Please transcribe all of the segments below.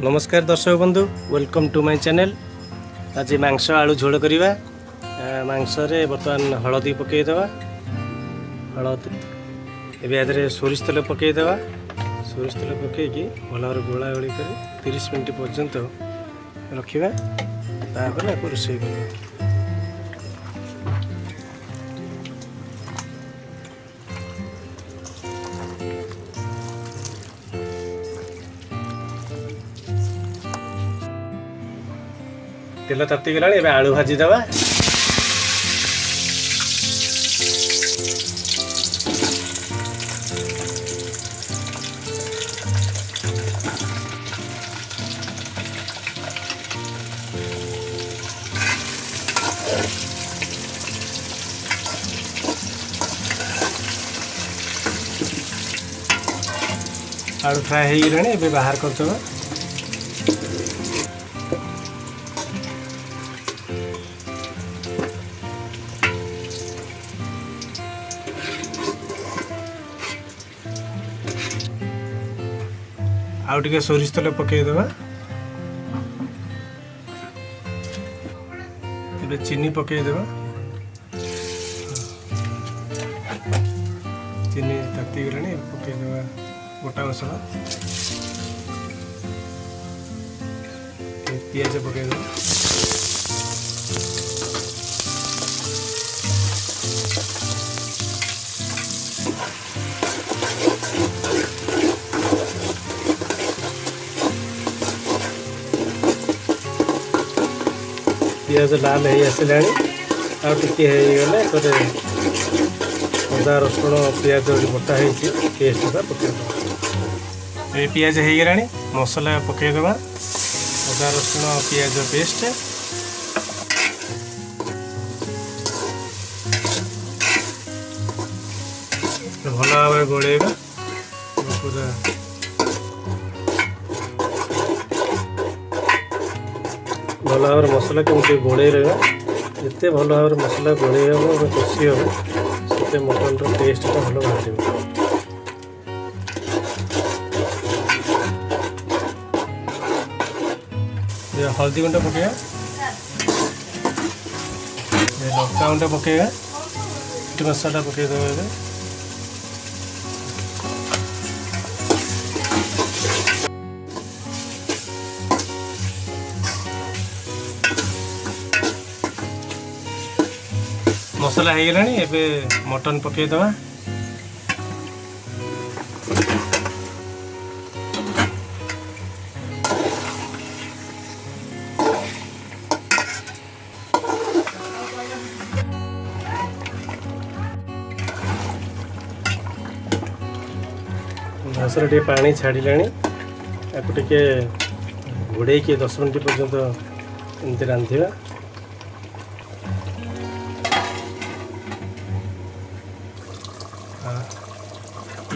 नमस्कार दर्शक बंधु, वेलकम टू माय चैनल। आज मांस आलू झोल करवा। मांस रे बर्तमान हलदी पकईदेवा। हलदी एवं सोरिष तेल पकईदेवा। सोरिष तेल पकईकि भल भाव गोला गोली कर 30 मिनट पर्यंत रखा। तापर रोषे कर तेल ताती गला। आलू भाजीदेवा। आलू फ्राए हो गला। बाहर करदे। आउ टे सोरिष तेल पकईदेवा। चीनी पकईदेवा। चीनी ताती गला। पकईदेवा गोटा मसला। पियाज पकईदेवा। पियाज लाल हो आसला। आगे अदा रसुण पियाज बटा पेस्ट पकईदे। पियाज हो गला। मसला पकईदेवा। अदा रसुण पियाज पेस्ट भल भाव गोलेगा। पूरा भल भाव मसला केमती गोड़े रहा। जिते भल भाव मसला गोड़े हम कषि हम से मटन टेस्टा भल बाहर। हल्दी गुंड पकईवा। लंका गुंड पकईवा। मसाला पकईदेव। मसला हो गला। एवं मटन पकईदेवा। घासर टे पानी छाड़ा। आपको टे घोड़े 10 मिनट पर्यंत एमती रांधा।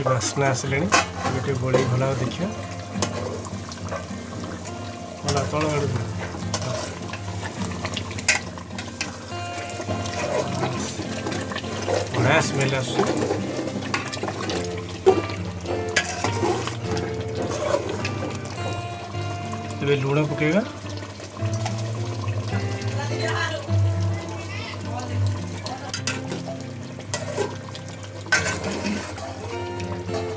बास्ना आसले। गोटे गोल भल देखिए। भला तल आड़ बढ़िया स्मेल आस। लुण पकईवा।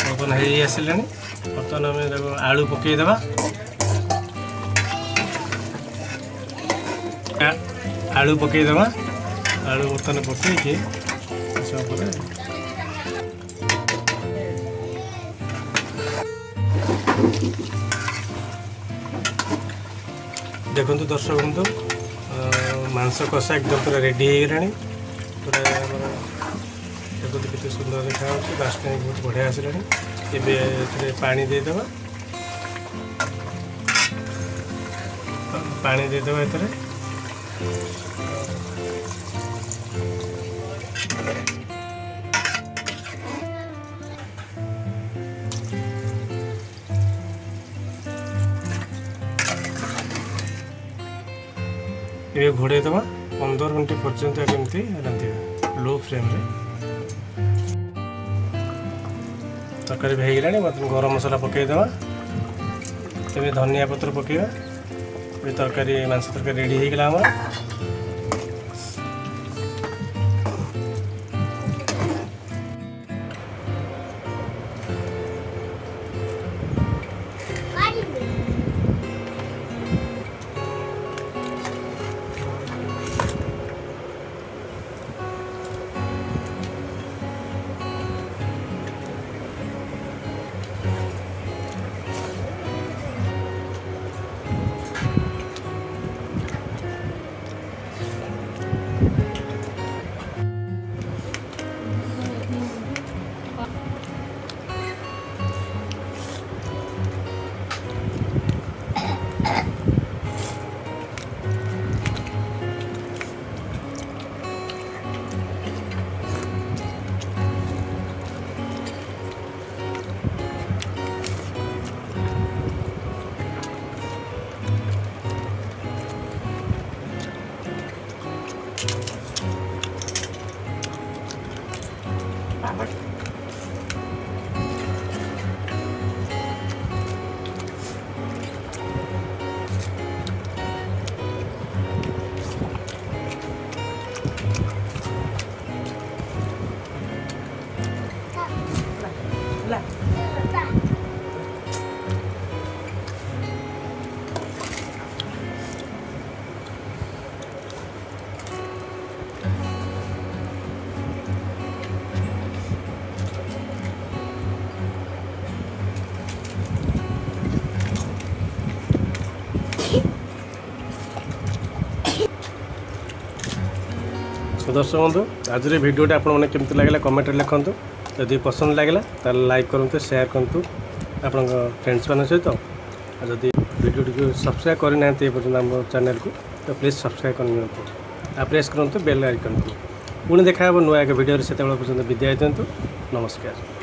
बर्तन हो आसला। बर्तन आम आलू पकईदेवा। आलू पकईदेवा। आलू बर्तन पकईकि देखो दर्शक बंधु, मांस कषा एकदम पूरा रेडी हो गला। पूरा देखो कितने सुंदर देखा। बास्ना बहुत बढ़िया आसला। ये पानी देदेवा। पानी देदेवा। ये घोड़े दबा 15 मिनट पर्यंत केमती रांधा लो फ्लेम रे। तरकारी भी हो गला। गरम मसला पकईदेवा। तेज धनिया पत्र पकेगा। ये तरकारी मांस तरकारी रेडी हो गला आम। दर्शक बंधु आज भिडियोटी आपने केमती लगे कमेंट लिखुँ। जदि पसंद लगे तो लाइक करूँ, शेयर करूँ आपण फ्रेंड्स मान सहित। जदि भिडियोटी को सब्सक्राइब करना पर्यटन आम चैनल को तो प्लीज सब्सक्राइब कर प्रेस करूँ बेल आइकन को। पुणी देखा नुआ एक भिडियो से पर्यटन विदाय दिंतु। नमस्कार।